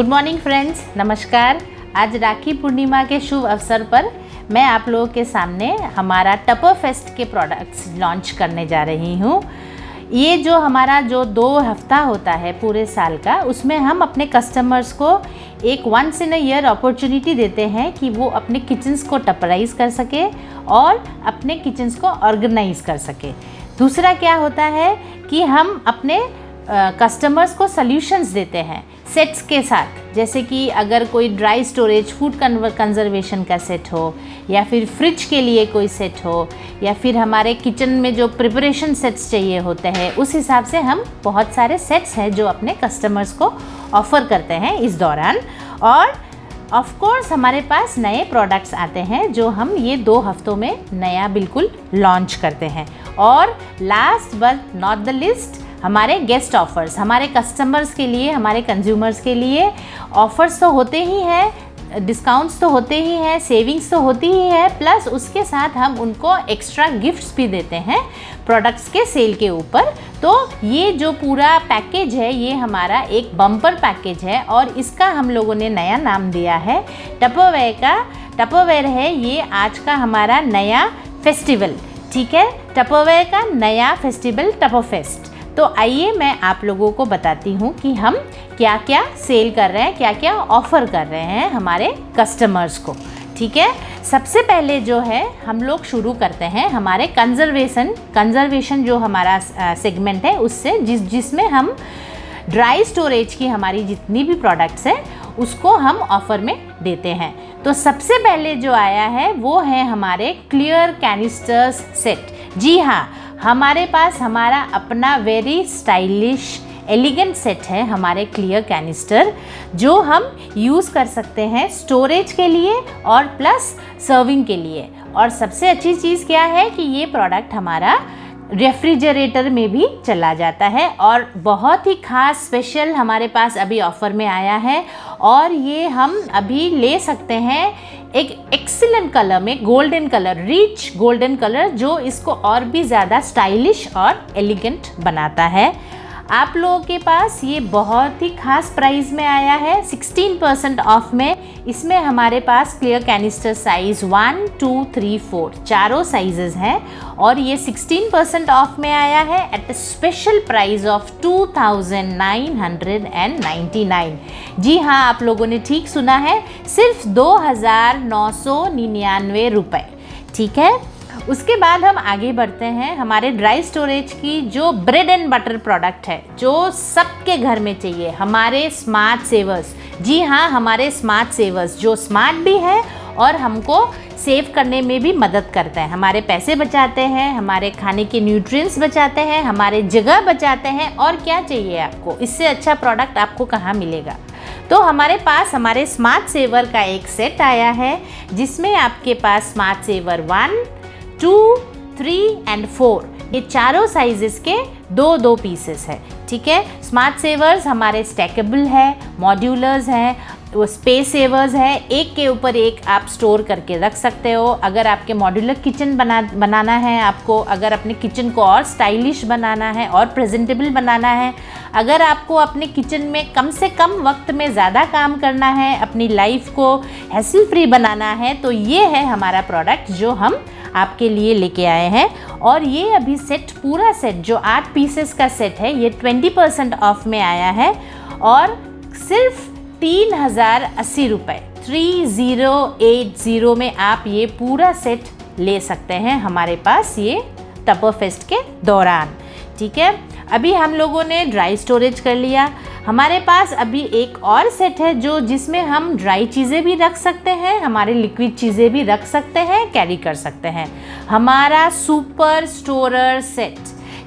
Good morning friends, नमस्कार। आज राखी पूर्णिमा के शुभ अवसर पर मैं आप लोगों के सामने हमारा टपर फेस्ट के प्रोडक्ट्स लॉन्च करने जा रही हूँ। ये जो हमारा 2 हफ्ता होता है पूरे साल का, उसमें हम अपने कस्टमर्स को एक once in a year opportunity देते हैं कि वो अपने किचन्स को टपराइज़ कर सके और अपने किचन्स को ऑर्गेनाइज़ कर सके। दूसरा क्या होता है कि हम अपने कस्टमर्स को सॉल्यूशंस देते हैं सेट्स के साथ, जैसे कि अगर कोई ड्राई स्टोरेज फूड कंजर्वेशन का सेट हो, या फिर फ्रिज के लिए कोई सेट हो, या फिर हमारे किचन में जो प्रिपरेशन सेट्स चाहिए होते हैं, उस हिसाब से हम बहुत सारे सेट्स हैं जो अपने कस्टमर्स को ऑफ़र करते हैं इस दौरान। और ऑफ कोर्स हमारे पास नए प्रोडक्ट्स आते हैं जो हम ये 2 हफ्तों में नया बिल्कुल लॉन्च करते हैं। और last but not the list, हमारे गेस्ट ऑफ़र्स, हमारे कस्टमर्स के लिए, हमारे कंज्यूमर्स के लिए ऑफ़र्स तो होते ही हैं, डिस्काउंट्स तो होते ही हैं, सेविंग्स तो होती ही है, प्लस उसके साथ हम उनको एक्स्ट्रा गिफ्ट्स भी देते हैं प्रोडक्ट्स के सेल के ऊपर। तो ये जो पूरा पैकेज है, ये हमारा एक बम्पर पैकेज है और इसका हम लोगों ने नया नाम दिया है टपरवेयर का। टपरवेयर है ये आज का हमारा नया फेस्टिवल, ठीक है, टपरवेयर का नया फेस्टिवल टपर फेस्ट। तो आइए मैं आप लोगों को बताती हूँ कि हम क्या क्या सेल कर रहे हैं, क्या क्या ऑफ़र कर रहे हैं हमारे कस्टमर्स को, ठीक है। सबसे पहले जो है हम लोग शुरू करते हैं हमारे कंजर्वेशन जो हमारा सेगमेंट है उससे, जिसमें हम ड्राई स्टोरेज की हमारी जितनी भी प्रोडक्ट्स हैं उसको हम ऑफ़र में देते हैं। तो सबसे पहले जो आया है वो है हमारे क्लियर कैनिस्टर्स सेट। जी हाँ, हमारे पास हमारा अपना वेरी स्टाइलिश एलिगेंट सेट है हमारे क्लियर कैनिस्टर, जो हम यूज़ कर सकते हैं स्टोरेज के लिए और प्लस सर्विंग के लिए। और सबसे अच्छी चीज़ क्या है कि ये प्रोडक्ट हमारा रेफ्रिजरेटर में भी चला जाता है। और बहुत ही ख़ास स्पेशल हमारे पास अभी ऑफ़र में आया है और ये हम अभी ले सकते हैं एक एक्सीलेंट कलर में, golden colour, rich golden colour, जो इसको और भी ज़्यादा स्टाइलिश और एलिगेंट बनाता है। आप लोगों के पास ये बहुत ही ख़ास प्राइस में आया है 16% ऑफ में। इसमें हमारे पास क्लियर कैनिस्टर साइज़ 1, 2, 3, 4 चारों साइजेस हैं और ये 16% ऑफ में आया है at a special price of 2999। जी हाँ, आप लोगों ने ठीक सुना है, सिर्फ 2999 रुपये, ठीक है। उसके बाद हम आगे बढ़ते हैं हमारे ड्राई स्टोरेज की जो ब्रेड एंड बटर प्रोडक्ट है, जो सबके घर में चाहिए, हमारे स्मार्ट सेवर्स। जी हाँ, हमारे स्मार्ट सेवर्स जो स्मार्ट भी है और हमको सेव करने में भी मदद करते हैं, हमारे पैसे बचाते हैं, हमारे खाने के न्यूट्रिएंट्स बचाते हैं, हमारे जगह बचाते हैं। और क्या चाहिए आपको, इससे अच्छा प्रोडक्ट आपको कहाँ मिलेगा। तो हमारे पास हमारे स्मार्ट सेवर का एक सेट आया है जिसमें आपके पास स्मार्ट सेवर 1, 2, 3 एंड 4 ये चारों साइजेस के 2 पीसेस है, ठीक है। स्मार्ट सेवर्स हमारे स्टैकेबल है, मॉड्यूलर्स हैं, वो स्पेस सेवर्स है, एक के ऊपर एक आप स्टोर करके रख सकते हो। अगर आपके मॉड्यूलर किचन बनाना है आपको, अगर अपने किचन को और स्टाइलिश बनाना है और प्रेजेंटेबल बनाना है, अगर आपको अपने किचन में कम से कम वक्त में ज़्यादा काम करना है, अपनी लाइफ को हैसल फ्री बनाना है, तो ये है हमारा प्रोडक्ट जो हम आपके लिए लेके आए हैं। और ये अभी सेट, पूरा सेट जो 8 पीसेस का सेट है, ये 20% ऑफ में आया है और सिर्फ 3080 रुपये, 3080 में आप ये पूरा सेट ले सकते हैं हमारे पास ये टपर फेस्ट के दौरान, ठीक है। अभी हम लोगों ने ड्राई स्टोरेज कर लिया, हमारे पास अभी एक और सेट है जिसमें हम ड्राई चीज़ें भी रख सकते हैं, हमारे लिक्विड चीज़ें भी रख सकते हैं, कैरी कर सकते हैं, हमारा सुपर स्टोरर सेट,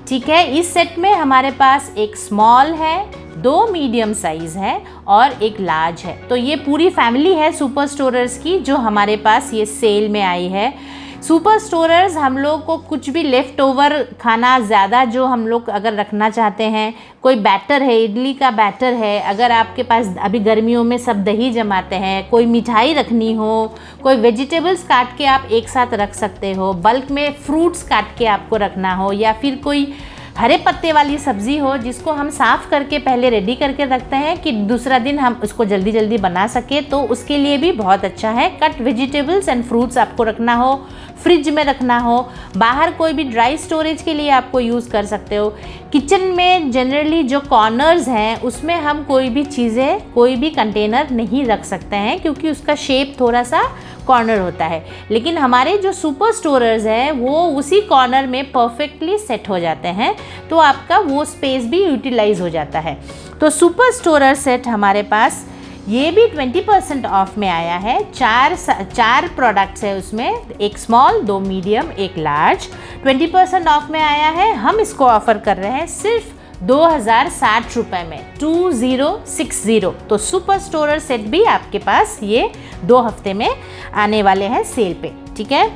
ठीक है। इस सेट में हमारे पास एक स्मॉल है, 2 मीडियम साइज़ है और एक लार्ज है। तो ये पूरी फैमिली है सुपर स्टोरर्स की जो हमारे पास ये सेल में आई है। सुपर स्टोरर्स हम लोग को कुछ भी लेफ़्ट ओवर खाना ज़्यादा जो हम लोग अगर रखना चाहते हैं, कोई बैटर है, इडली का बैटर है, अगर आपके पास अभी गर्मियों में सब दही जमाते हैं, कोई मिठाई रखनी हो, कोई वेजिटेबल्स काट के आप एक साथ रख सकते हो, बल्क में फ्रूट्स काट के आपको रखना हो, या फिर कोई हरे पत्ते वाली सब्ज़ी हो जिसको हम साफ़ करके पहले रेडी करके रखते हैं कि दूसरा दिन हम उसको जल्दी जल्दी बना सके, तो उसके लिए भी बहुत अच्छा है। कट वेजिटेबल्स एंड फ्रूट्स आपको रखना हो, फ्रिज में रखना हो, बाहर कोई भी ड्राई स्टोरेज के लिए आपको यूज़ कर सकते हो। किचन में जनरली जो कॉर्नर्स हैं उसमें हम कोई भी चीज़ें, कोई भी कंटेनर नहीं रख सकते हैं क्योंकि उसका शेप थोड़ा सा कॉर्नर होता है, लेकिन हमारे जो सुपर स्टोरर्स हैं वो उसी कॉर्नर में परफेक्टली सेट हो जाते हैं, तो आपका वो स्पेस भी यूटिलाइज हो जाता है। तो सुपर स्टोरर सेट हमारे पास ये भी 20% ऑफ में आया है। चार प्रोडक्ट्स है उसमें, एक स्मॉल, 2 मीडियम, एक लार्ज, 20% ऑफ में आया है। हम इसको ऑफ़र कर रहे हैं सिर्फ 2060 रुपये में, 2060। तो सुपर स्टोरर सेट भी आपके पास ये 2 हफ्ते में आने वाले हैं सेल पे, ठीक है।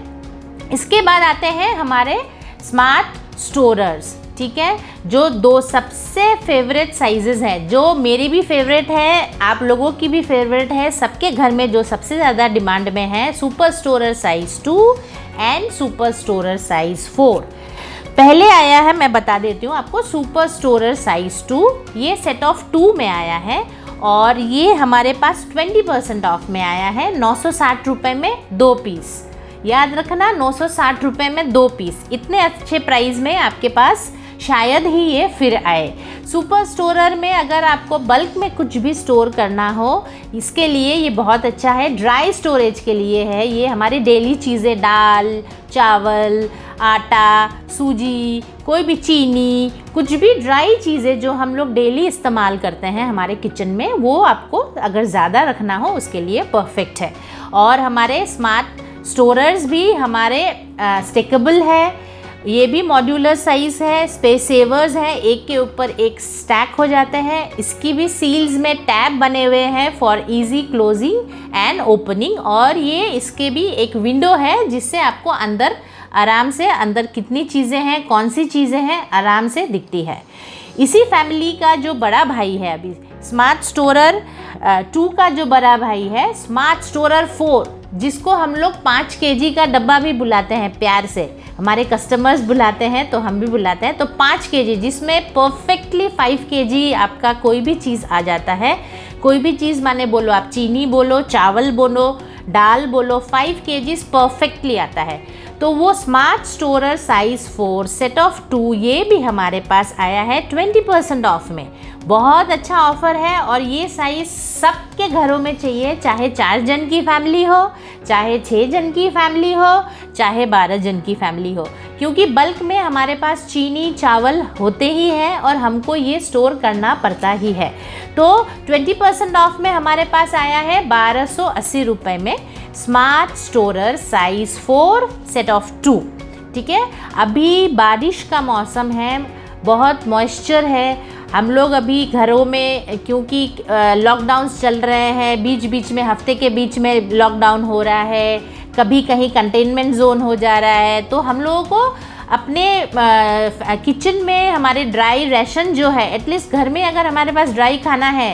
इसके बाद आते हैं हमारे स्मार्ट स्टोरर्स, ठीक है, जो 2 सबसे फेवरेट साइजेस हैं, जो मेरी भी फेवरेट है, आप लोगों की भी फेवरेट है, सबके घर में जो सबसे ज़्यादा डिमांड में है, super storer size 2 and super storer size 4। पहले आया है, मैं बता देती हूँ आपको, सुपर स्टोरर साइज़ 2, ये सेट ऑफ 2 में आया है और ये हमारे पास 20% ऑफ में आया है। 960 रुपये में 2 पीस, याद रखना, 960 रुपये में 2 पीस। इतने अच्छे प्राइस में आपके पास शायद ही ये फिर आए। सुपर स्टोरर में अगर आपको बल्क में कुछ भी स्टोर करना हो, इसके लिए ये बहुत अच्छा है। ड्राई स्टोरेज के लिए है ये, हमारी डेली चीज़ें, दाल, चावल, आटा, सूजी, कोई भी चीनी, कुछ भी ड्राई चीज़ें जो हम लोग डेली इस्तेमाल करते हैं हमारे किचन में, वो आपको अगर ज़्यादा रखना हो उसके लिए परफेक्ट है। और हमारे स्मार्ट स्टोरर्स भी हमारे स्टेकेबल है, ये भी मॉड्यूलर साइज़ है, स्पेस सेवर्स हैं, एक के ऊपर एक स्टैक हो जाते हैं। इसकी भी सील्स में टैब बने हुए हैं for easy closing and opening, और ये इसके भी एक विंडो है जिससे आपको अंदर आराम से, अंदर कितनी चीज़ें हैं, कौन सी चीज़ें हैं, आराम से दिखती है। इसी फैमिली का जो बड़ा भाई है अभी, स्मार्ट स्टोरर 2 का जो बड़ा भाई है, स्मार्ट स्टोरर 4, जिसको हम लोग 5 kg का डब्बा भी बुलाते हैं, प्यार से हमारे कस्टमर्स बुलाते हैं तो हम भी बुलाते हैं। तो 5 kg, जिसमें परफेक्टली 5 kg आपका कोई भी चीज़ आ जाता है। कोई भी चीज़ माने बोलो आप, चीनी बोलो, चावल बोलो, दाल बोलो, 5 kg परफेक्टली आता है। तो वो स्मार्ट स्टोरर साइज़ 4 सेट ऑफ 2 ये भी हमारे पास आया है 20% ऑफ में। बहुत अच्छा ऑफ़र है और ये साइज़ सबके घरों में चाहिए, चाहे 4 जन की फैमिली हो, चाहे 6 जन की फैमिली हो, चाहे 12 जन की फैमिली हो, क्योंकि बल्क में हमारे पास चीनी, चावल होते ही हैं और हमको ये स्टोर करना पड़ता ही है। तो 20% ऑफ में हमारे पास आया है 1280 रुपये में स्मार्ट स्टोरर साइज़ 4 सेट ऑफ 2, ठीक है। अभी बारिश का मौसम है, बहुत मॉइस्चर है, हम लोग अभी घरों में, क्योंकि लॉकडाउन्स चल रहे हैं, बीच बीच में, हफ्ते के बीच में लॉकडाउन हो रहा है, कभी कहीं कंटेनमेंट जोन हो जा रहा है, तो हम लोगों को अपने किचन में हमारे ड्राई राशन जो है, एटलीस्ट घर में अगर हमारे पास ड्राई खाना है,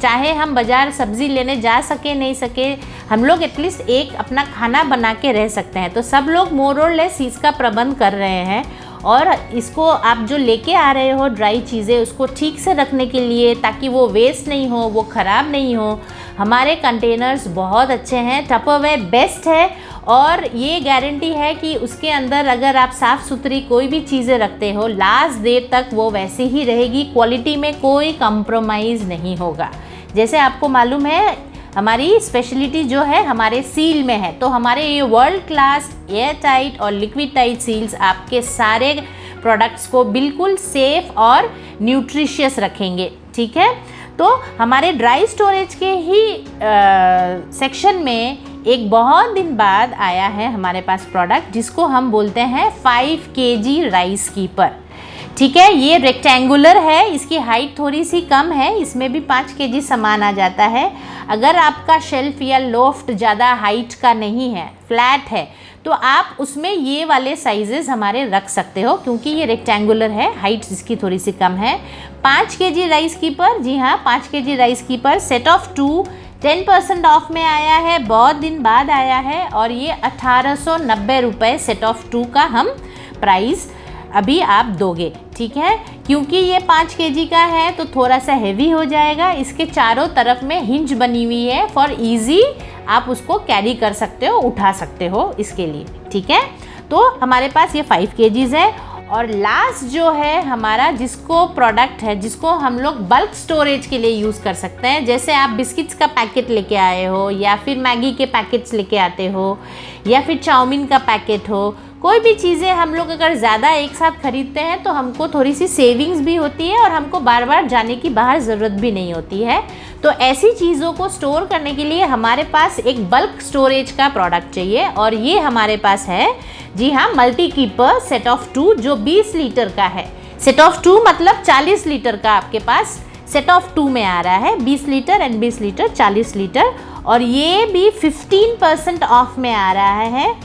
चाहे हम बाज़ार सब्ज़ी लेने जा सके नहीं सके, हम लोग एटलीस्ट एक अपना खाना बना के रह सकते हैं। तो सब लोग मोर और लेस इसका प्रबंध कर रहे हैं और इसको आप जो लेके आ रहे हो ड्राई चीज़ें, उसको ठीक से रखने के लिए, ताकि वो वेस्ट नहीं हो, वो ख़राब नहीं हो। हमारे कंटेनर्स बहुत अच्छे हैं, टपरवेयर बेस्ट है और ये गारंटी है कि उसके अंदर अगर आप साफ़ सुथरी कोई भी चीज़ें रखते हो, लास्ट देर तक वो वैसे ही रहेगी, क्वालिटी में कोई कंप्रोमाइज़ नहीं होगा। जैसे आपको मालूम है हमारी स्पेशलिटी जो है हमारे सील में है, तो हमारे ये वर्ल्ड क्लास एयर टाइट और लिक्विड टाइट सील्स आपके सारे प्रोडक्ट्स को बिल्कुल सेफ़ और न्यूट्रिशियस रखेंगे, ठीक है। तो हमारे ड्राई स्टोरेज के ही सेक्शन में एक बहुत दिन बाद आया है हमारे पास प्रोडक्ट, जिसको हम बोलते हैं 5 kg राइस कीपर, ठीक है। ये रेक्टेंगुलर है, इसकी हाइट थोड़ी सी कम है, इसमें भी 5 kg सामान आ जाता है। अगर आपका शेल्फ या लोफ्ट ज़्यादा हाइट का नहीं है, फ्लैट है, तो आप उसमें ये वाले साइजेस हमारे रख सकते हो, क्योंकि ये रेक्टेंगुलर है, हाइट इसकी थोड़ी सी कम है। 5 kg राइस कीपर, जी हाँ 5 kg rice keeper set of 2 10% of में आया है, बहुत दिन बाद आया है और ये 1890 रुपये सेट ऑफ 2 का हम प्राइस अभी आप दोगे। ठीक है, क्योंकि ये 5 केजी का है तो थोड़ा सा हेवी हो जाएगा। इसके चारों तरफ में हिंज बनी हुई है, फॉर इजी आप उसको कैरी कर सकते हो, उठा सकते हो इसके लिए, ठीक है। तो हमारे पास ये 5 केजीज है। और लास्ट जो है हमारा जिसको प्रोडक्ट है जिसको हम लोग बल्क स्टोरेज के लिए यूज़ कर सकते हैं, जैसे आप बिस्किट्स का पैकेट लेके आए हो या फिर मैगी के पैकेट्स लेके आते हो या फिर चाउमीन का पैकेट हो, कोई भी चीज़ें हम लोग अगर ज़्यादा एक साथ खरीदते हैं तो हमको थोड़ी सी सेविंग्स भी होती है और हमको बार बार जाने की बाहर ज़रूरत भी नहीं होती है। तो ऐसी चीज़ों को स्टोर करने के लिए हमारे पास एक बल्क स्टोरेज का प्रोडक्ट चाहिए और ये हमारे पास है, जी हाँ, मल्टी कीपर सेट ऑफ 2 जो 20 लीटर का है। सेट ऑफ 2 मतलब 40 लीटर का आपके पास सेट ऑफ 2 में आ रहा है, 20 लीटर एंड 20 लीटर 40 लीटर। और ये भी 15% ऑफ में आ रहा है,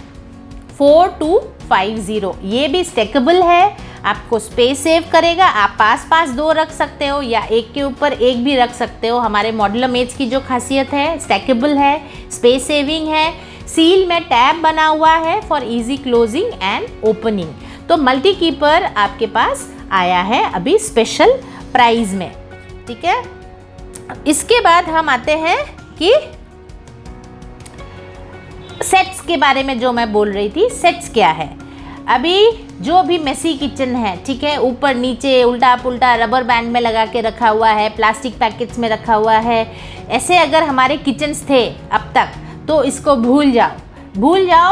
4250। ये भी स्टेकेबल है, आपको स्पेस सेव करेगा। आप पास पास 2 रख सकते हो या एक के ऊपर एक भी रख सकते हो। हमारे मॉड्यूलर मेज की जो खासियत है, स्टेकेबल है, स्पेस सेविंग है, सील में टैब बना हुआ है for easy closing and opening. तो मल्टी कीपर आपके पास आया है अभी स्पेशल प्राइस में, ठीक है। इसके बाद हम आते हैं कि सेट्स के बारे में जो मैं बोल रही थी, सेट्स क्या है। अभी जो भी मेसी किचन है, ठीक है, ऊपर नीचे उल्टा पुल्टा रबर बैंड में लगा के रखा हुआ है, प्लास्टिक पैकेट्स में रखा हुआ है, ऐसे अगर हमारे किचन्स थे अब तक तो इसको भूल जाओ।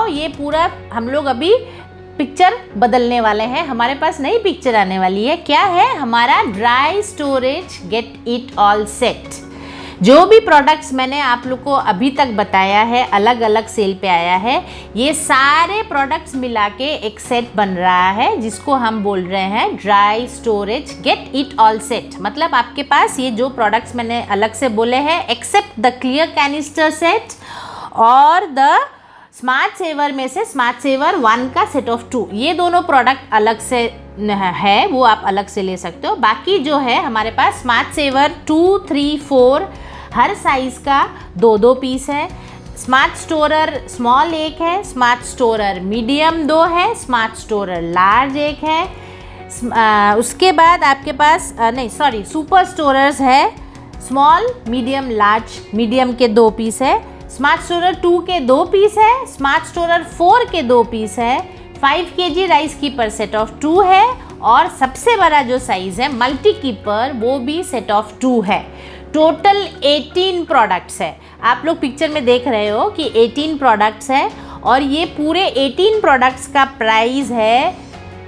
ये पूरा हम लोग अभी पिक्चर बदलने वाले हैं, हमारे पास नई पिक्चर आने वाली है। क्या है हमारा dry storage get it all set. जो भी प्रोडक्ट्स मैंने आप लोग को अभी तक बताया है, अलग अलग सेल पे आया है, ये सारे प्रोडक्ट्स मिला के एक सेट बन रहा है जिसको हम बोल रहे हैं dry storage get it all set. मतलब आपके पास ये जो प्रोडक्ट्स मैंने अलग से बोले हैं, except the clear canister set और द स्मार्ट सेवर में से स्मार्ट सेवर 1 का सेट ऑफ 2, ये दोनों प्रोडक्ट अलग से है, वो आप अलग से ले सकते हो। बाकी जो है हमारे पास स्मार्ट सेवर 2, 3, 4 हर साइज़ का 2-2 पीस है। स्मार्ट स्टोरर स्मॉल 1 है, स्मार्ट स्टोरर मीडियम 2 है, स्मार्ट स्टोरर लार्ज 1 है। उसके बाद आपके पास सुपर स्टोरर्स है, स्मॉल मीडियम लार्ज। मीडियम के 2 पीस है, स्मार्ट स्टोरर 2 के 2 पीस है, स्मार्ट स्टोरर 4 के 2 पीस है, 5 KG rice keeper set of 2 है और सबसे बड़ा जो साइज़ है मल्टी कीपर वो भी सेट ऑफ 2 है। टोटल 18 प्रोडक्ट्स है। आप लोग पिक्चर में देख रहे हो कि 18 प्रोडक्ट्स है और ये पूरे 18 प्रोडक्ट्स का प्राइस है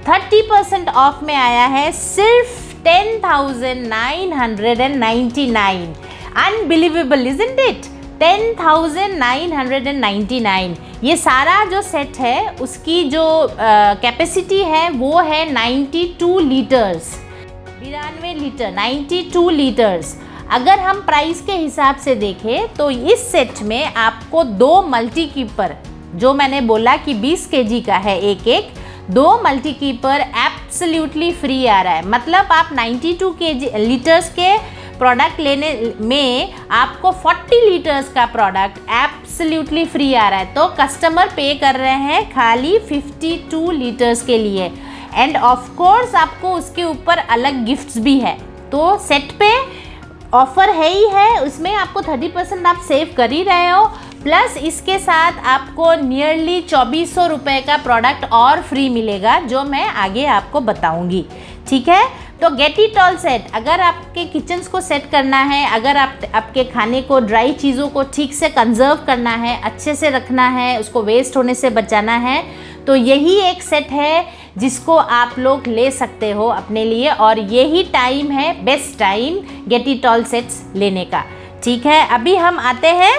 30% ऑफ में आया है, सिर्फ 10,999। Unbelievable isn't it, 10,999। ये सारा जो सेट है उसकी जो कैपेसिटी है वो है 92 लीटर्स, 92 लीटर, 92 लीटर्स। अगर हम प्राइस के हिसाब से देखें तो इस सेट में आपको 2 मल्टी कीपर, जो मैंने बोला कि 20 केजी का है एक 2 मल्टी कीपर एब्सोल्युटली फ्री आ रहा है। मतलब आप 92 लीटर्स के प्रोडक्ट लेने में आपको 40 लीटर्स का प्रोडक्ट एब्सोल्युटली फ्री आ रहा है। तो कस्टमर पे कर रहे हैं खाली 52 लीटर्स के लिए एंड ऑफ कोर्स आपको उसके ऊपर अलग गिफ्ट्स भी है। तो सेट पे ऑफ़र है ही है, उसमें आपको 30% आप सेव कर ही रहे हो, प्लस इसके साथ आपको नियरली 2400 रुपये का प्रोडक्ट और फ्री मिलेगा जो मैं आगे आपको बताऊंगी, ठीक है। तो गेट इट ऑल सेट, अगर आपके किचन्स को सेट करना है, अगर आपके खाने को, ड्राई चीज़ों को ठीक से कंजर्व करना है, अच्छे से रखना है, उसको वेस्ट होने से बचाना है, तो यही एक सेट है जिसको आप लोग ले सकते हो अपने लिए। और यही टाइम है, best time get it all sets लेने का, ठीक है। अभी हम आते हैं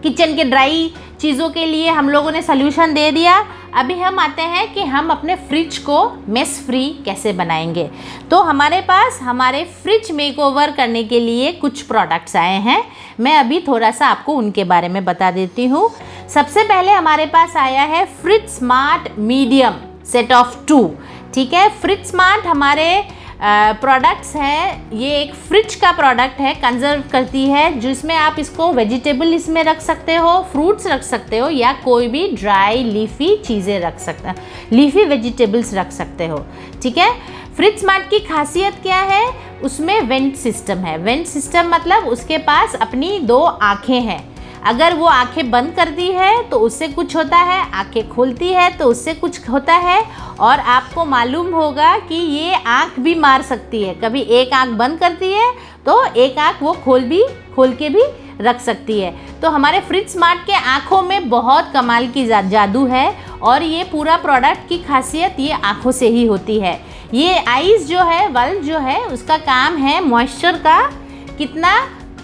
किचन के ड्राई चीज़ों के लिए हम लोगों ने सल्यूशन दे दिया। अभी हम आते हैं कि हम अपने फ्रिज को मेस फ्री कैसे बनाएंगे। तो हमारे पास हमारे फ्रिज मेकओवर करने के लिए कुछ प्रोडक्ट्स आए हैं, मैं अभी थोड़ा सा आपको उनके बारे में बता देती हूँ। सबसे पहले हमारे पास आया है fridge smart medium set of 2, ठीक है। फ्रिज स्मार्ट हमारे प्रोडक्ट्स हैं, ये एक फ्रिज का प्रोडक्ट है, कंजर्व करती है, जिसमें आप इसको वेजिटेबल इसमें रख सकते हो, फ्रूट्स रख सकते हो या कोई भी ड्राई लीफी चीज़ें रख सकते हैं, लीफी वेजिटेबल्स रख सकते हो, ठीक है। फ्रिज स्मार्ट की खासियत क्या है, उसमें वेंट सिस्टम है। वेंट सिस्टम मतलब उसके पास अपनी 2 आँखें हैं। अगर वो आंखें बंद करती है तो उससे कुछ होता है, आंखें खोलती है तो उससे कुछ होता है। और आपको मालूम होगा कि ये आंख भी मार सकती है, कभी एक आंख बंद करती है तो एक आंख वो खोल के भी रख सकती है। तो हमारे फ्रिज स्मार्ट के आँखों में बहुत कमाल की जादू है और ये पूरा प्रोडक्ट की खासियत ये आँखों से ही होती है। ये आइज़ जो है, वाल्व जो है, उसका काम है मॉइस्चर का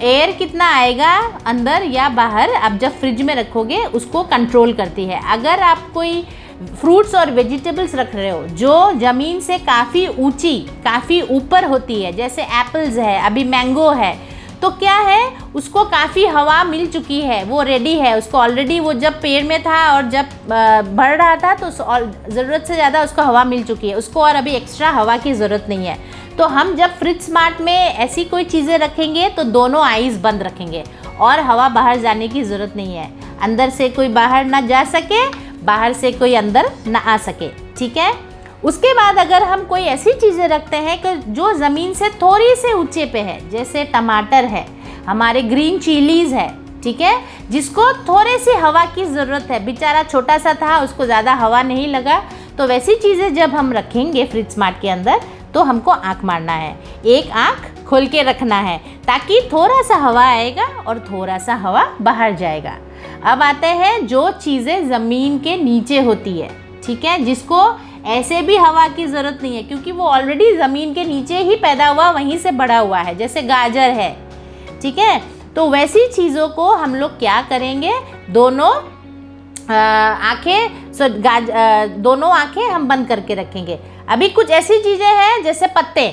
एयर कितना आएगा अंदर या बाहर, आप जब फ्रिज में रखोगे उसको कंट्रोल करती है। अगर आप कोई फ्रूट्स और वेजिटेबल्स रख रहे हो जो ज़मीन से काफ़ी ऊंची, काफ़ी ऊपर होती है, जैसे एप्पल्स है, अभी मैंगो है, तो क्या है, उसको काफ़ी हवा मिल चुकी है, वो रेडी है, उसको ऑलरेडी वो जब पेड़ में था और जब बढ़ रहा था तो ज़रूरत से ज़्यादा उसको हवा मिल चुकी है, उसको और अभी एक्स्ट्रा हवा की ज़रूरत नहीं है। तो हम जब फ्रिज स्मार्ट में ऐसी कोई चीज़ें रखेंगे तो दोनों आइज़ बंद रखेंगे और हवा बाहर जाने की ज़रूरत नहीं है। अंदर से कोई बाहर ना जा सके, बाहर से कोई अंदर ना आ सके, ठीक है। उसके बाद अगर हम कोई ऐसी चीज़ें रखते हैं कि जो ज़मीन से थोड़ी से ऊंचे पे है, जैसे टमाटर है, हमारे ग्रीन चिलीज़ है, ठीक है, जिसको थोड़ी सी हवा की ज़रूरत है, बेचारा छोटा सा था, उसको ज़्यादा हवा नहीं लगा, तो वैसी चीज़ें जब हम रखेंगे फ्रिज स्मार्ट के अंदर तो हमको आँख मारना है, एक आँख खोल के रखना है ताकि थोड़ा सा हवा आएगा और थोड़ा सा हवा बाहर जाएगा। अब आते हैं जो चीज़ें ज़मीन के नीचे होती है, ठीक है, जिसको ऐसे भी हवा की ज़रूरत नहीं है क्योंकि वो ऑलरेडी ज़मीन के नीचे ही पैदा हुआ, वहीं से बड़ा हुआ है, जैसे गाजर है, ठीक है। तो वैसी चीज़ों को हम लोग क्या करेंगे, दोनों आँखें हम बंद करके रखेंगे। अभी कुछ ऐसी चीज़ें हैं जैसे पत्ते,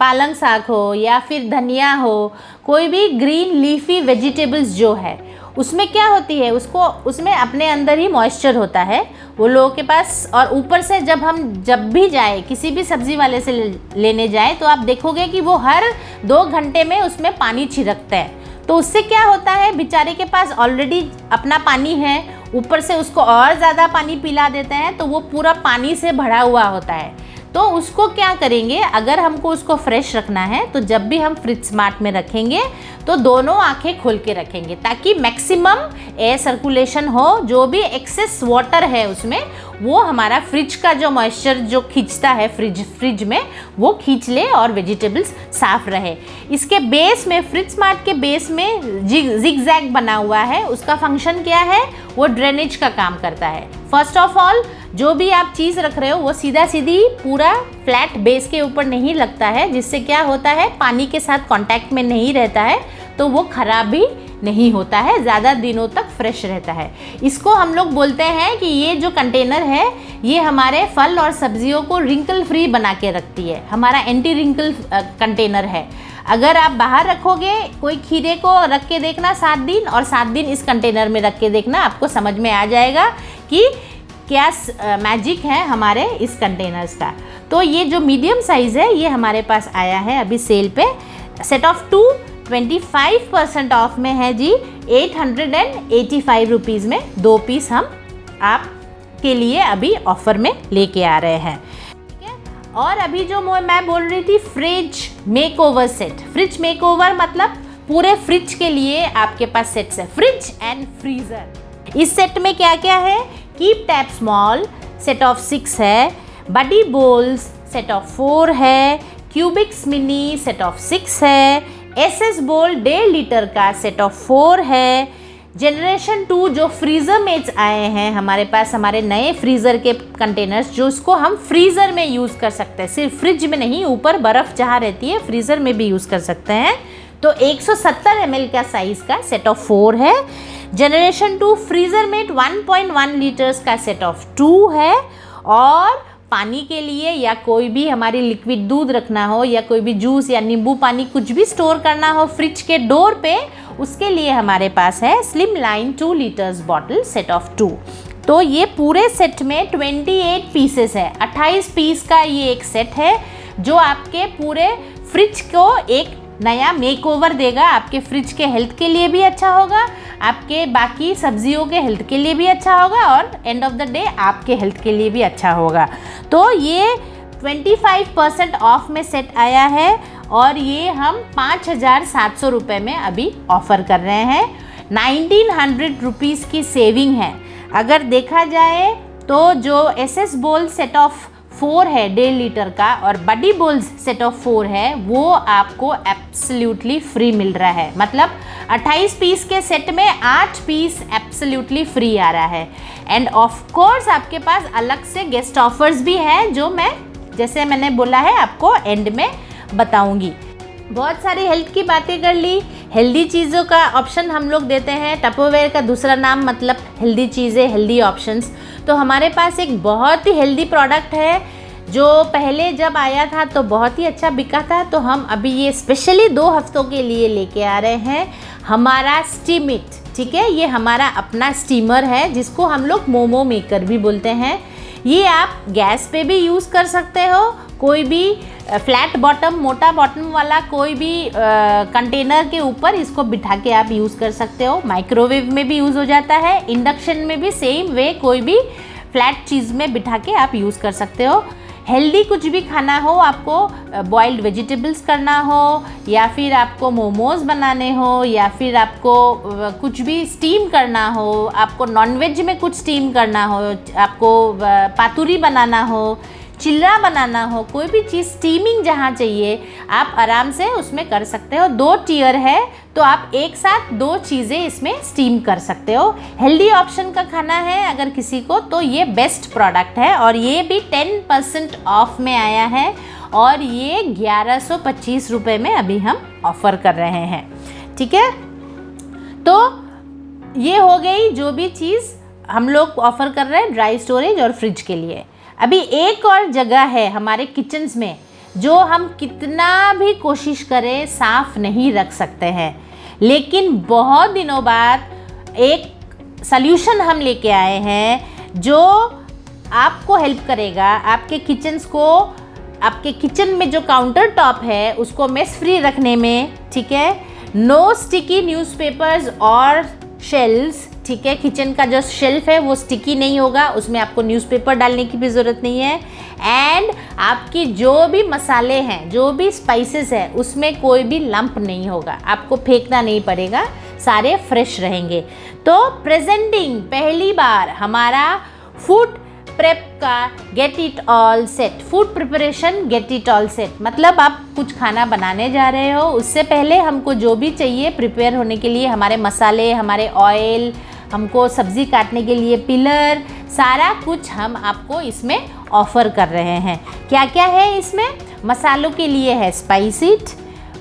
पालक साग हो या फिर धनिया हो, कोई भी ग्रीन लीफी वेजिटेबल्स जो है, उसमें क्या होती है, उसमें अपने अंदर ही मॉइस्चर होता है वो लोगों के पास। और ऊपर से जब भी जाए किसी भी सब्ज़ी वाले से लेने जाए तो आप देखोगे कि वो हर 2 घंटे में उसमें पानी छिड़कते हैं। तो उससे क्या होता है, बेचारे के पास ऑलरेडी अपना पानी है, ऊपर से उसको और ज़्यादा पानी पिला देते हैं तो वो पूरा पानी से भरा हुआ होता है। तो उसको क्या करेंगे, अगर हमको उसको फ्रेश रखना है तो जब भी हम फ्रिज स्मार्ट में रखेंगे तो दोनों आंखें खोल के रखेंगे ताकि मैक्सिमम एयर सर्कुलेशन हो। जो भी एक्सेस वाटर है उसमें वो हमारा फ्रिज का जो मॉइस्चर जो खींचता है फ्रिज में वो खींच ले और वेजिटेबल्स साफ रहे। इसके बेस में, फ्रिज स्मार्ट के बेस में जिग जैग बना हुआ है, उसका फंक्शन क्या है, वो ड्रेनेज का काम करता है। फर्स्ट ऑफ ऑल जो भी आप चीज़ रख रहे हो वो सीधा सीधी पूरा फ्लैट बेस के ऊपर नहीं लगता है, जिससे क्या होता है, पानी के साथ कांटेक्ट में नहीं रहता है तो वो खराब भी नहीं होता है, ज़्यादा दिनों तक फ्रेश रहता है। इसको हम लोग बोलते हैं कि ये जो कंटेनर है ये हमारे फल और सब्जियों को रिंकल फ्री बना के रखती है, हमारा एंटी रिंकल कंटेनर है। अगर आप बाहर रखोगे, कोई खीरे को रख के देखना 7 दिन और 7 दिन इस कंटेनर में रख के देखना, आपको समझ में आ जाएगा कि क्या मैजिक है हमारे इस कंटेनर्स का। तो ये जो मीडियम साइज़ है ये हमारे पास आया है अभी सेल पे, सेट ऑफ 2 25% ऑफ में है जी, 885 रुपीज़ में 2 पीस हम आपके लिए अभी ऑफ़र में लेके आ रहे हैं, ठीक है। और अभी जो मैं बोल रही थी fridge makeover set, fridge makeover मतलब पूरे फ्रिज के लिए आपके पास सेट्स है, फ्रिज एंड फ्रीज़र। इस सेट में क्या क्या है, keep tap small set of 6 है, बडी बोल्स सेट ऑफ 4 है, क्यूबिक्स मिनी सेट ऑफ 6 है, एसएस बोल 1.5 लीटर का सेट ऑफ 4 है, जनरेशन 2 जो फ्रीज़र मेट्स आए हैं हमारे पास, हमारे नए फ्रीज़र के कंटेनर्स जो उसको हम फ्रीज़र में यूज़ कर सकते हैं, सिर्फ फ्रिज में नहीं, ऊपर बर्फ़ जहाँ रहती है फ्रीज़र में भी यूज़ कर सकते हैं। तो 170 ml का साइज़ का सेट ऑफ 4 है। जनरेशन 2 फ्रीज़र मेट 1.1 लीटर्स का सेट ऑफ 2 है। और पानी के लिए या कोई भी हमारी लिक्विड दूध रखना हो या कोई भी जूस या नींबू पानी कुछ भी स्टोर करना हो फ्रिज के डोर पे, उसके लिए हमारे पास है slim line 2 litres bottle set of 2। तो ये पूरे सेट में 28 पीसेस है, 28 पीस का ये एक सेट है जो आपके पूरे फ्रिज को एक नया मेकओवर देगा। आपके फ्रिज के हेल्थ के लिए भी अच्छा होगा, आपके बाकी सब्जियों के हेल्थ के लिए भी अच्छा होगा और एंड ऑफ द डे आपके हेल्थ के लिए भी अच्छा होगा। तो ये 25% ऑफ में सेट आया है और ये हम 5,700 रुपये में अभी ऑफ़र कर रहे हैं। 1900 रुपीज़ की सेविंग है। अगर देखा जाए तो जो एसएस बोल सेट ऑफ 4 है 1.5 लीटर का और बडी बोल्स सेट ऑफ 4 है, वो आपको एब्सोल्युटली फ्री मिल रहा है। मतलब 28 पीस के सेट में 8 पीस एब्सोल्युटली फ्री आ रहा है। एंड ऑफ कोर्स आपके पास अलग से गेस्ट ऑफर्स भी हैं जो मैं, जैसे मैंने बोला है, आपको एंड में बताऊंगी। बहुत सारी हेल्थ की बातें कर ली। हेल्दी चीज़ों का ऑप्शन हम लोग देते हैं। टपरवेयर का दूसरा नाम मतलब हेल्दी चीज़ें, हेल्दी ऑप्शंस। तो हमारे पास एक बहुत ही हेल्दी प्रोडक्ट है जो पहले जब आया था तो बहुत ही अच्छा बिका था। तो हम अभी ये स्पेशली 2 हफ्तों के लिए लेके आ रहे हैं हमारा स्टीम इट। ठीक है, ये हमारा अपना स्टीमर है जिसको हम लोग मोमो मेकर भी बोलते हैं। ये आप गैस पे भी यूज़ कर सकते हो। कोई भी फ्लैट बॉटम, मोटा बॉटम वाला कोई भी कंटेनर के ऊपर इसको बिठा के आप यूज़ कर सकते हो। माइक्रोवेव में भी यूज़ हो जाता है। इंडक्शन में भी सेम वे कोई भी फ्लैट चीज़ में बिठा के आप यूज़ कर सकते हो। हेल्दी कुछ भी खाना हो, आपको बॉइल्ड वेजिटेबल्स करना हो या फिर आपको मोमोज़ बनाने हो या फिर आपको कुछ भी स्टीम करना हो, आपको नॉनवेज में कुछ स्टीम करना हो, आपको पातुरी बनाना हो, चिल्ला बनाना हो, कोई भी चीज़ स्टीमिंग जहाँ चाहिए आप आराम से उसमें कर सकते हो। 2 टियर है तो आप एक साथ 2 चीज़ें इसमें स्टीम कर सकते हो। हेल्दी ऑप्शन का खाना है अगर किसी को तो ये बेस्ट प्रोडक्ट है और ये भी 10% ऑफ में आया है और ये 1125 रुपये में अभी हम ऑफ़र कर रहे हैं। ठीक है, तो ये हो गई जो भी चीज़ हम लोग ऑफ़र कर रहे हैं ड्राई स्टोरेज और फ्रिज के लिए। अभी एक और जगह है हमारे किचन्स में जो हम कितना भी कोशिश करें साफ़ नहीं रख सकते हैं, लेकिन बहुत दिनों बाद एक सल्यूशन हम लेके आए हैं जो आपको हेल्प करेगा आपके किचन्स को, आपके किचन में जो काउंटर टॉप है उसको मेस फ्री रखने में। ठीक है, नो स्टिकी न्यूज़पेपर्स और शेल्व्स। ठीक है, किचन का जो शेल्फ है वो स्टिकी नहीं होगा, उसमें आपको न्यूज़पेपर डालने की भी ज़रूरत नहीं है। एंड आपकी जो भी मसाले हैं, जो भी स्पाइसेस है, उसमें कोई भी लंप नहीं होगा, आपको फेंकना नहीं पड़ेगा, सारे फ्रेश रहेंगे। तो प्रेजेंटिंग पहली बार हमारा फूड प्रेप का get it all set, food preparation get it all set. मतलब आप कुछ खाना बनाने जा रहे हो, उससे पहले हमको जो भी चाहिए प्रिपेयर होने के लिए, हमारे मसाले, हमारे ऑयल, हमको सब्ज़ी काटने के लिए पिलर, सारा कुछ हम आपको इसमें ऑफ़र कर रहे हैं। क्या क्या है इसमें? मसालों के लिए है स्पाइस इट,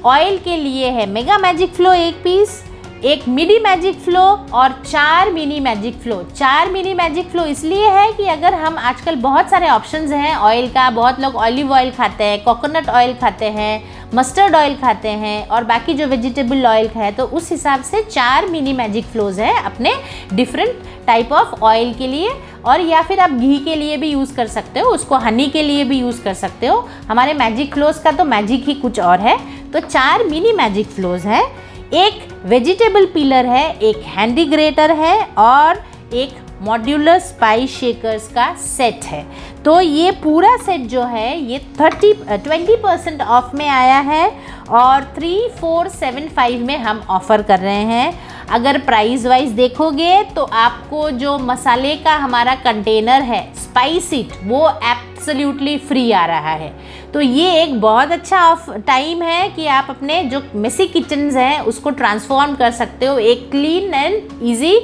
ऑयल के लिए है मेगा मैजिक फ्लो 1 पीस, एक मिनी मैजिक फ्लो और 4 mini magic flow. 4 mini magic flow इसलिए है कि अगर हम आजकल बहुत सारे ऑप्शंस हैं ऑयल का, बहुत लोग ऑलिव ऑयल खाते हैं, कोकोनट ऑयल खाते हैं, मस्टर्ड ऑयल खाते हैं और बाकी जो वेजिटेबल ऑयल है, तो उस हिसाब से 4 मिनी मैजिक फ्लोज है अपने डिफरेंट टाइप ऑफ ऑयल के लिए। और या फिर आप घी के लिए भी यूज़ कर सकते हो, उसको हनी के लिए भी यूज़ कर सकते हो। हमारे मैजिक फ्लोज का तो मैजिक ही कुछ और है। तो 4 मिनी मैजिक फ्लोज है, एक वेजिटेबल पीलर है, एक हैंडी ग्रेटर है और एक मॉड्यूलर स्पाइस शेकर्स का सेट है। तो ये पूरा सेट जो है ये 20% ऑफ में आया है और 3475 में हम ऑफ़र कर रहे हैं। अगर प्राइस वाइज देखोगे तो आपको जो मसाले का हमारा कंटेनर है स्पाइस इट, वो एब्सोल्युटली फ्री आ रहा है। तो ये एक बहुत अच्छा टाइम है कि आप अपने जो मेसी किचन्स हैं उसको ट्रांसफॉर्म कर सकते हो एक क्लीन एंड ईजी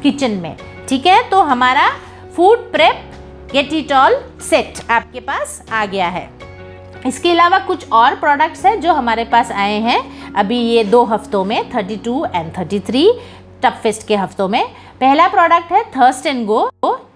किचन में। ठीक है, तो हमारा food prep get it all set आपके पास आ गया है। इसके अलावा कुछ और प्रोडक्ट्स हैं जो हमारे पास आए हैं अभी ये 2 हफ्तों में, 32 एंड 33 टप फेस्ट के हफ्तों में। पहला प्रोडक्ट है थर्स्ट एंड गो।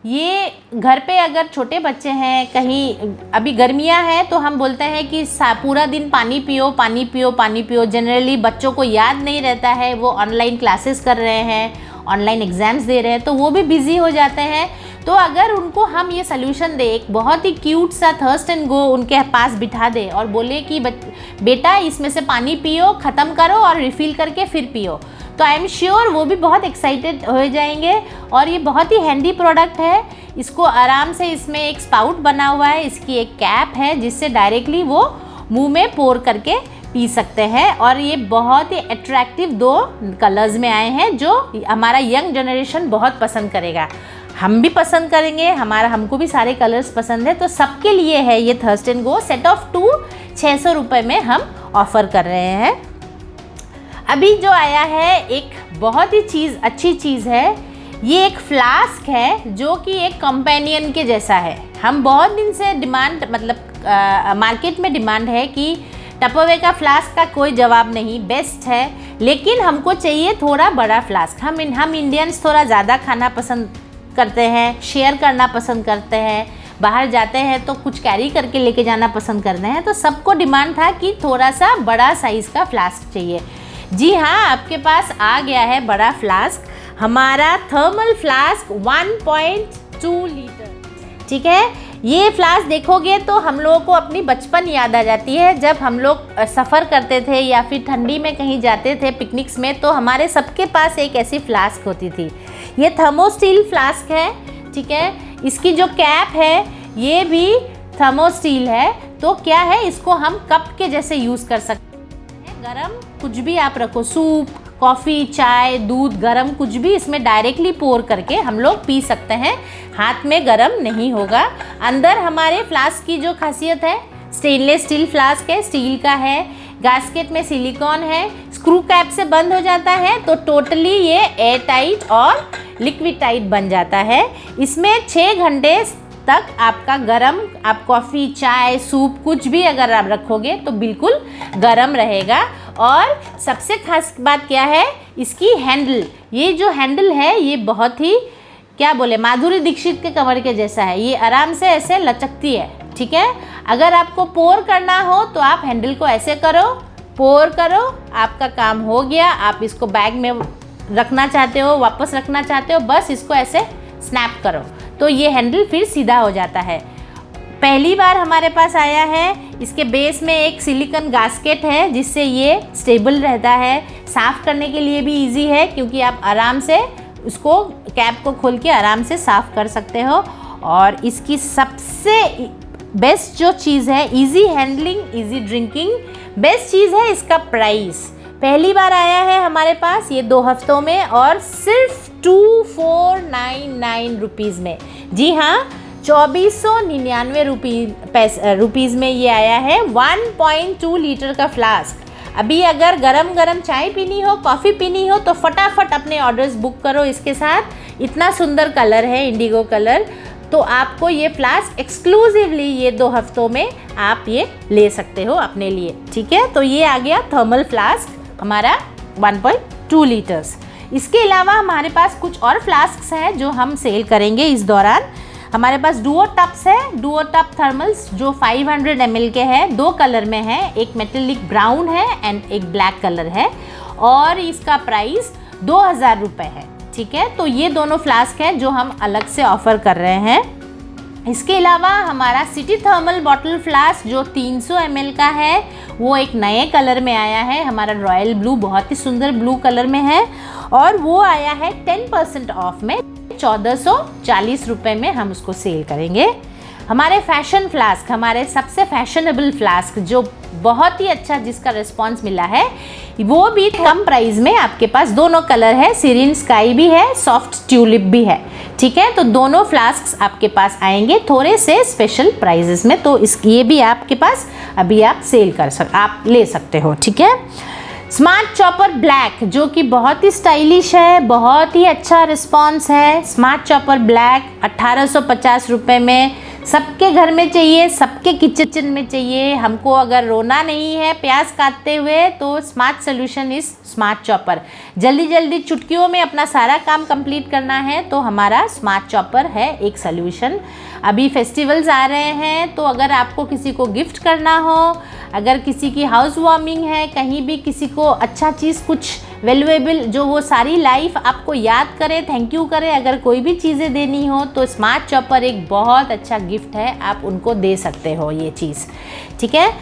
ये घर पे अगर छोटे बच्चे हैं, कहीं अभी गर्मियां हैं तो हम बोलते हैं कि पूरा दिन पानी पियो, पानी पियो, पानी पियो। जनरली बच्चों को याद नहीं रहता है, वो ऑनलाइन क्लासेस कर रहे हैं, ऑनलाइन एग्ज़ाम्स दे रहे हैं, तो वो भी बिज़ी हो जाते हैं। तो अगर उनको हम ये सल्यूशन दे, एक बहुत ही क्यूट सा थर्स्ट एंड गो उनके पास बिठा दे और बोले कि बेटा इसमें से पानी पियो, ख़त्म करो और रिफ़िल करके फिर पियो, तो आई एम श्योर वो भी बहुत एक्साइटेड हो जाएंगे। और ये बहुत ही हैंडी प्रोडक्ट है। इसको आराम से, इसमें एक स्पाउट बना हुआ है, इसकी एक कैप है जिससे डायरेक्टली वो मुंह में पोर करके पी सकते हैं। और ये बहुत ही अट्रैक्टिव 2 कलर्स में आए हैं जो हमारा यंग जनरेशन बहुत पसंद करेगा, हम भी पसंद करेंगे, हमको भी सारे कलर्स पसंद है। तो सबके लिए है ये thirst and go set of 2 600 रुपये में हम ऑफ़र कर रहे हैं। अभी जो आया है एक बहुत ही अच्छी चीज़ है, ये एक फ्लास्क है जो कि एक कंपेनियन के जैसा है। हम बहुत दिन से डिमांड, मतलब मार्केट में डिमांड है कि टपरवेयर का फ्लास्क का कोई जवाब नहीं, बेस्ट है, लेकिन हमको चाहिए थोड़ा बड़ा फ्लास्क। हम इंडियंस थोड़ा ज़्यादा खाना पसंद करते हैं, शेयर करना पसंद करते हैं, बाहर जाते हैं तो कुछ कैरी करके लेके जाना पसंद करते हैं। तो सबको डिमांड था कि थोड़ा सा बड़ा साइज़ का फ्लास्क चाहिए। जी हाँ, आपके पास आ गया है बड़ा फ्लास्क, हमारा थर्मल फ्लास्क 1.2 लीटर। ठीक है, ये फ्लास्क देखोगे तो हम लोगों को अपनी बचपन याद आ जाती है, जब हम लोग सफ़र करते थे या फिर ठंडी में कहीं जाते थे पिकनिक्स में, तो हमारे सबके पास एक ऐसी फ्लास्क होती थी। ये थर्मोस्टील फ्लास्क है। ठीक है, इसकी जो कैप है ये भी थर्मोस्टील है। तो क्या है, इसको हम कप के जैसे यूज़ कर सकते हैं। गरम कुछ भी आप रखो, सूप, कॉफ़ी, चाय, दूध, गरम कुछ भी इसमें डायरेक्टली पोर करके हम लोग पी सकते हैं, हाथ में गरम नहीं होगा। अंदर हमारे फ्लास्क की जो खासियत है, स्टेनलेस स्टील फ्लास्क है, स्टील का है, गास्केट में सिलिकॉन है, स्क्रू कैप से बंद हो जाता है, तो टोटली ये एयर टाइट और लिक्विड टाइट बन जाता है। इसमें 6 घंटे तक आपका गरम, आप कॉफ़ी, चाय, सूप कुछ भी अगर आप रखोगे तो बिल्कुल गरम रहेगा। और सबसे खास बात क्या है, इसकी हैंडल, ये जो हैंडल है ये बहुत ही, क्या बोले, माधुरी दीक्षित के कमर के जैसा है। ये आराम से ऐसे लचकती है। ठीक है, अगर आपको पोर करना हो तो आप हैंडल को ऐसे करो, पोर करो, आपका काम हो गया। आप इसको बैग में रखना चाहते हो, वापस रखना चाहते हो, बस इसको ऐसे स्नैप करो तो ये हैंडल फिर सीधा हो जाता है। पहली बार हमारे पास आया है, इसके बेस में एक सिलिकॉन गास्केट है जिससे ये स्टेबल रहता है। साफ़ करने के लिए भी इजी है क्योंकि आप आराम से उसको, कैप को खोल के आराम से साफ़ कर सकते हो। और इसकी सबसे बेस्ट जो चीज़ है, easy handling, easy drinking, best चीज़ है इसका प्राइस। पहली बार आया है हमारे पास ये 2 हफ्तों में और सिर्फ 2499 रुपीज़ में। जी हाँ, 2499 रुपीज़ में ये आया है 1.2 लीटर का फ्लास्क। अभी अगर गरम गरम चाय पीनी हो, कॉफ़ी पीनी हो तो फटाफट अपने ऑर्डर्स बुक करो इसके साथ। इतना सुंदर कलर है, इंडिगो कलर, तो आपको ये फ्लास्क एक्सक्लूसिवली ये 2 हफ्तों में आप ये ले सकते हो अपने लिए। ठीक है, तो ये आ गया थर्मल फ्लास्क हमारा 1.2 लीटर्स। इसके अलावा हमारे पास कुछ और फ्लास्क्स हैं जो हम सेल करेंगे इस दौरान। हमारे पास डुओ टप्स है, डुओ टप थर्मल्स जो 500 ml के हैं, 2 कलर में है, एक मेटेलिक ब्राउन है एंड एक ब्लैक कलर है, और इसका प्राइस 2000 रुपये है। ठीक है, तो ये दोनों फ्लास्क हैं जो हम अलग से ऑफ़र कर रहे हैं। इसके अलावा हमारा सिटी थर्मल बॉटल फ्लास्क जो 300 ml का है, वो एक नए कलर में आया है, हमारा रॉयल ब्लू, बहुत ही सुंदर ब्लू कलर में है, और वो आया है 10% ऑफ में, 1440 रुपये में हम उसको सेल करेंगे। हमारे फैशन फ्लास्क, हमारे सबसे फैशनेबल फ्लास्क जो बहुत ही अच्छा जिसका रिस्पांस मिला है, वो भी कम प्राइस में आपके पास दोनों कलर है, सीरीन स्काई भी है, सॉफ्ट ट्यूलिप भी है। ठीक है, तो दोनों फ्लास्क्स आपके पास आएंगे थोड़े से स्पेशल प्राइजेस में, तो ये भी आपके पास अभी आप ले सकते हो। ठीक है, स्मार्ट चॉपर ब्लैक जो कि बहुत ही स्टाइलिश है, बहुत ही अच्छा रिस्पांस है। स्मार्ट चॉपर ब्लैक 1850 रुपये में सबके घर में चाहिए, सबके किचन में चाहिए। हमको अगर रोना नहीं है प्याज काटते हुए तो स्मार्ट सोल्यूशन इस स्मार्ट चॉपर। जल्दी जल्दी चुटकियों में अपना सारा काम कंप्लीट करना है तो हमारा स्मार्ट चॉपर है एक सोल्यूशन। अभी फेस्टिवल्स आ रहे हैं तो अगर आपको किसी को गिफ्ट करना हो, अगर किसी की हाउस वार्मिंग है, कहीं भी किसी को अच्छा चीज़, कुछ वैल्यूएबल जो वो सारी लाइफ आपको याद करे, थैंक यू करे, अगर कोई भी चीज़ें देनी हो तो स्मार्ट चॉपर एक बहुत अच्छा गिफ्ट है, आप उनको दे सकते हो ये चीज़। ठीक है,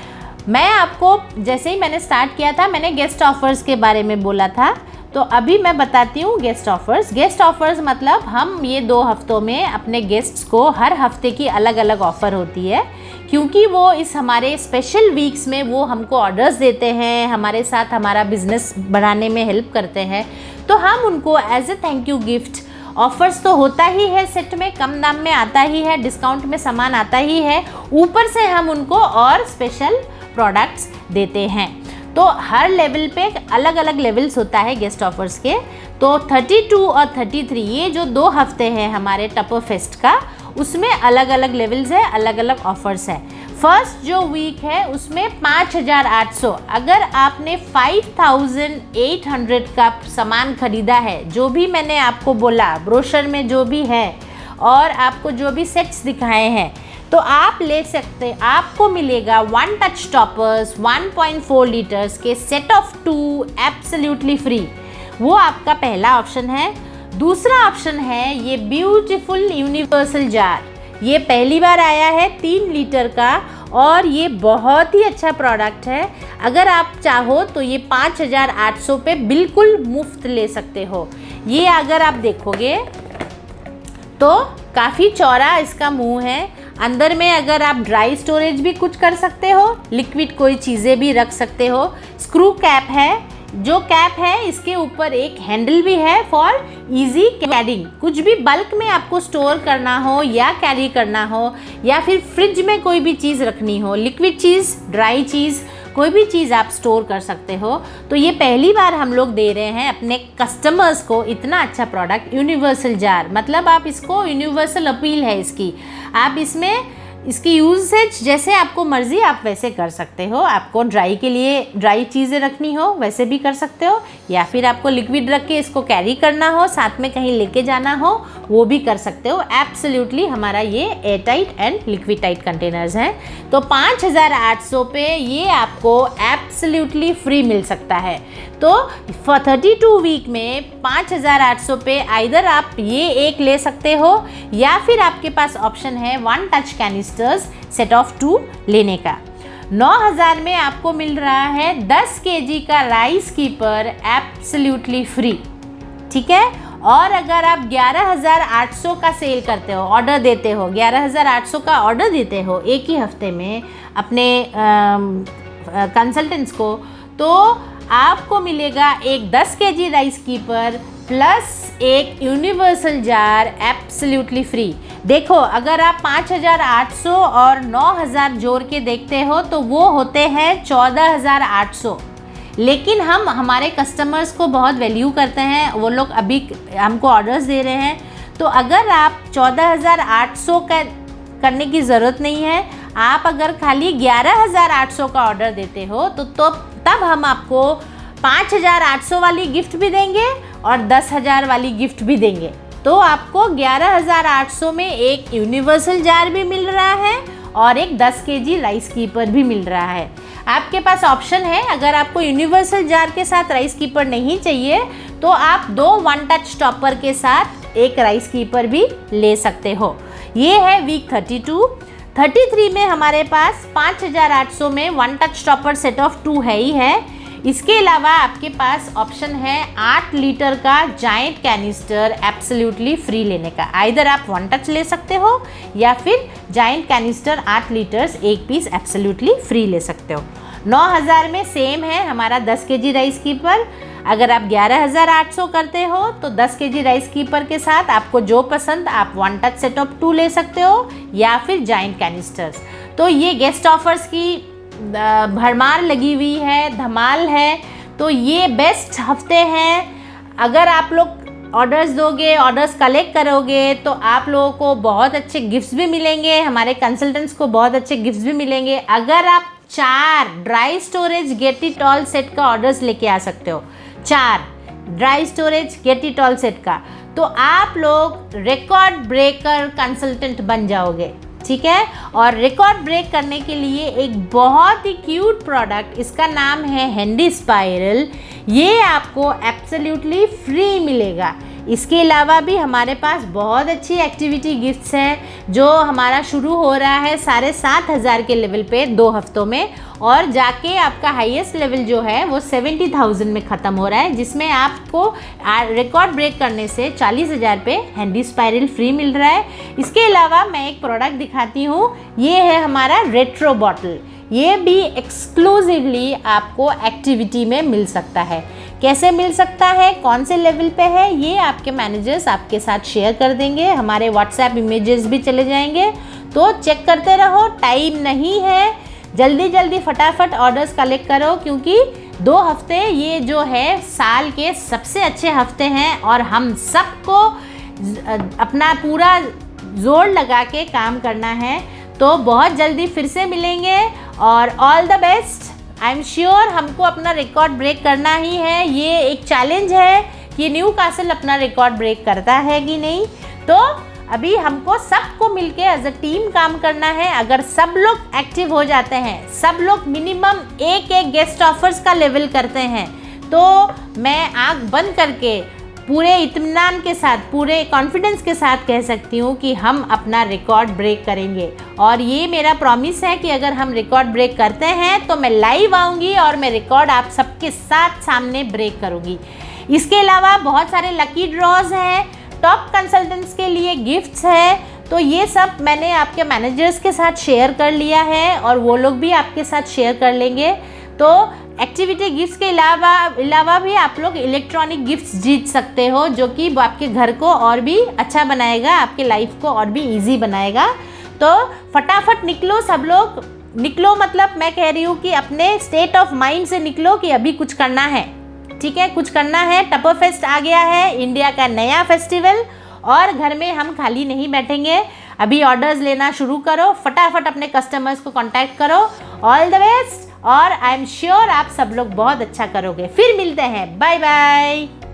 मैं आपको जैसे ही मैंने स्टार्ट किया था मैंने गेस्ट ऑफर्स के बारे में बोला था, तो अभी मैं बताती हूँ गेस्ट ऑफर्स। गेस्ट ऑफर्स मतलब हम ये 2 हफ्तों में अपने गेस्ट्स को हर हफ्ते की अलग अलग ऑफ़र होती है, क्योंकि वो इस हमारे स्पेशल वीक्स में वो हमको ऑर्डर्स देते हैं, हमारे साथ हमारा बिजनेस बढ़ाने में हेल्प करते हैं। तो हम उनको as a thank you gift, offers तो होता ही है, सेट में कम दाम में आता ही है, डिस्काउंट में सामान आता ही है, ऊपर से हम उनको और स्पेशल प्रोडक्ट्स देते हैं। तो हर लेवल पे अलग अलग लेवल्स होता है गेस्ट ऑफर्स के। तो 32 और 33 ये जो 2 हफ्ते हैं हमारे टपर फेस्ट का, उसमें अलग अलग लेवल्स है, अलग अलग ऑफर्स है। फर्स्ट जो वीक है उसमें 5800, अगर आपने 5800 का सामान खरीदा है, जो भी मैंने आपको बोला ब्रोशर में जो भी है और आपको जो भी सेट्स दिखाए हैं, तो आप ले सकते, आपको मिलेगा 1 टच टॉपर्स 1.4 लीटर्स के सेट ऑफ 2 एब्सोल्युटली फ्री। वो आपका पहला ऑप्शन है। दूसरा ऑप्शन है ये ब्यूटीफुल यूनिवर्सल जार, ये पहली बार आया है 3 लीटर का और ये बहुत ही अच्छा प्रोडक्ट है। अगर आप चाहो तो ये 5800 पे बिल्कुल मुफ्त ले सकते हो। ये अगर आप देखोगे तो काफ़ी चौड़ा इसका मुंह है, अंदर में अगर आप ड्राई स्टोरेज भी कुछ कर सकते हो, लिक्विड कोई चीज़ें भी रख सकते हो। स्क्रू कैप है, जो कैप है इसके ऊपर एक हैंडल भी है फॉर इजी कैरिंग। कुछ भी बल्क में आपको स्टोर करना हो या कैरी करना हो, या फिर फ्रिज में कोई भी चीज़ रखनी हो, लिक्विड चीज़, ड्राई चीज़, कोई भी चीज़ आप स्टोर कर सकते हो। तो ये पहली बार हम लोग दे रहे हैं अपने कस्टमर्स को इतना अच्छा प्रोडक्ट, यूनिवर्सल जार। मतलब आप इसको यूनिवर्सल अपील है इसकी, आप इसमें इसकी यूजेज जैसे आपको मर्ज़ी आप वैसे कर सकते हो। आपको ड्राई के लिए ड्राई चीज़ें रखनी हो वैसे भी कर सकते हो, या फिर आपको लिक्विड रख के इसको कैरी करना हो, साथ में कहीं लेके जाना हो, वो भी कर सकते हो। एब्सोल्युटली हमारा ये air tight and liquid tight containers हैं। तो 5800 पे ये आपको एब्सोल्युटली फ्री मिल सकता है। तो 32 वीक में 5800 पे आइदर आप ये एक ले सकते हो, या फिर आपके पास ऑप्शन है 1 टच कैनिस्टर्स सेट ऑफ 2 लेने का। 9000 में आपको मिल रहा है 10 kg का राइस कीपर एब्सोल्युटली फ्री, ठीक है। और अगर आप 11800 का सेल करते हो, ऑर्डर देते हो, 11800 का ऑर्डर देते हो एक ही हफ्ते में अपने कंसल्टेंट्स को, तो आपको मिलेगा एक 10 kg राइस कीपर प्लस एक यूनिवर्सल जार एब्सोल्युटली फ्री। देखो, अगर आप 5800 और 9000 जोड़ के देखते हो तो वो होते हैं 14800। लेकिन हम हमारे कस्टमर्स को बहुत वैल्यू करते हैं, वो लोग अभी हमको ऑर्डर्स दे रहे हैं। तो अगर आप 14800 का करने की ज़रूरत नहीं है, आप अगर खाली 11800 का ऑर्डर देते हो तो तब हम आपको 5800 वाली गिफ्ट भी देंगे और 10000 वाली गिफ्ट भी देंगे। तो आपको 11800 में एक यूनिवर्सल जार भी मिल रहा है और एक 10 kg राइस कीपर भी मिल रहा है। आपके पास ऑप्शन है, अगर आपको यूनिवर्सल जार के साथ राइस कीपर नहीं चाहिए तो आप 2 1 टच टॉपर के साथ एक राइस कीपर भी ले सकते हो। ये है वीक 32। 33 में हमारे पास 5800 में 1 टच टॉपर सेट ऑफ 2 है ही है। इसके अलावा आपके पास ऑप्शन है 8 लीटर का जाइंट कैनिस्टर एब्सोल्युटली फ्री लेने का। आइदर आप 1 टच ले सकते हो या फिर जाइंट कैनिस्टर 8 लीटर्स एक पीस एब्सोल्युटली फ्री ले सकते हो। 9000 में सेम है हमारा 10 kg राइस कीपर। अगर आप 11800 करते हो तो 10 kg राइस कीपर के साथ आपको जो पसंद आप 1 टच सेट ऑफ 2 ले सकते हो या फिर जाइंट कैनिस्टर्स। तो ये गेस्ट ऑफर्स की भरमार लगी हुई है, धमाल है। तो ये बेस्ट हफ्ते हैं। अगर आप लोग ऑर्डर्स दोगे, ऑर्डर्स कलेक्ट करोगे तो आप लोगों को बहुत अच्छे गिफ्ट्स भी मिलेंगे, हमारे कंसल्टेंट्स को बहुत अच्छे गिफ्ट्स भी मिलेंगे। अगर आप 4 dry storage get it all set का ऑर्डर्स लेके आ सकते हो, 4 dry storage get it all set का, तो आप लोग रिकॉर्ड ब्रेकर कंसल्टेंट बन जाओगे, ठीक है। और रिकॉर्ड ब्रेक करने के लिए एक बहुत ही क्यूट प्रोडक्ट, इसका नाम है हैंडी स्पाइरल, ये आपको एब्सोल्युटली फ्री मिलेगा। इसके अलावा भी हमारे पास बहुत अच्छी एक्टिविटी गिफ्ट्स हैं जो हमारा शुरू हो रहा है 7,500 के लेवल पे 2 हफ्तों में, और जाके आपका हाईएस्ट लेवल जो है वो 70,000 में ख़त्म हो रहा है, जिसमें आपको रिकॉर्ड ब्रेक करने से 40,000 पे हैंडी स्पाइरल फ्री मिल रहा है। इसके अलावा मैं एक प्रोडक्ट दिखाती हूँ, ये है हमारा रेट्रो बॉटल। ये भी एक्सक्लूसिवली आपको एक्टिविटी में मिल सकता है। कैसे मिल सकता है, कौन से लेवल पे है, ये आपके मैनेजर्स आपके साथ शेयर कर देंगे, हमारे व्हाट्सएप इमेजेस भी चले जाएंगे, तो चेक करते रहो। टाइम नहीं है, जल्दी जल्दी फटाफट ऑर्डर्स कलेक्ट करो, क्योंकि 2 हफ्ते ये जो है साल के सबसे अच्छे हफ्ते हैं और हम सबको अपना पूरा जोर लगा के काम करना है। तो बहुत जल्दी फिर से मिलेंगे और all the best. I am sure हमको अपना रिकॉर्ड ब्रेक करना ही है। ये एक चैलेंज है कि न्यूकासल अपना रिकॉर्ड ब्रेक करता है कि नहीं। तो अभी हमको सबको मिलके एज अ टीम काम करना है। अगर सब लोग एक्टिव हो जाते हैं, सब लोग मिनिमम एक गेस्ट ऑफर्स का लेवल करते हैं, तो मैं आँख बंद करके पूरे इत्मीनान के साथ, पूरे कॉन्फिडेंस के साथ कह सकती हूँ कि हम अपना रिकॉर्ड ब्रेक करेंगे। और ये मेरा प्रॉमिस है कि अगर हम रिकॉर्ड ब्रेक करते हैं तो मैं लाइव आऊँगी और मैं रिकॉर्ड आप सबके साथ सामने ब्रेक करूँगी। इसके अलावा बहुत सारे लकी ड्रॉज हैं, टॉप कंसल्टेंट्स के लिए गिफ्ट्स है, तो ये सब मैंने आपके मैनेजर्स के साथ शेयर कर लिया है और वो लोग भी आपके साथ शेयर कर लेंगे। तो एक्टिविटी गिफ्ट्स के अलावा भी आप लोग इलेक्ट्रॉनिक गिफ्ट्स जीत सकते हो, जो कि आपके घर को और भी अच्छा बनाएगा, आपके लाइफ को और भी इजी बनाएगा। तो फटाफट निकलो, सब लोग निकलो, मतलब मैं कह रही हूँ कि अपने स्टेट ऑफ माइंड से निकलो कि अभी कुछ करना है, ठीक है, कुछ करना है। टपर फेस्ट आ गया है, इंडिया का नया फेस्टिवल, और घर में हम खाली नहीं बैठेंगे। अभी ऑर्डर्स लेना शुरू करो, फटाफट अपने कस्टमर्स को कांटेक्ट करो। ऑल द बेस्ट, और आई एम श्योर आप सब लोग बहुत अच्छा करोगे। फिर मिलते हैं, बाय बाय।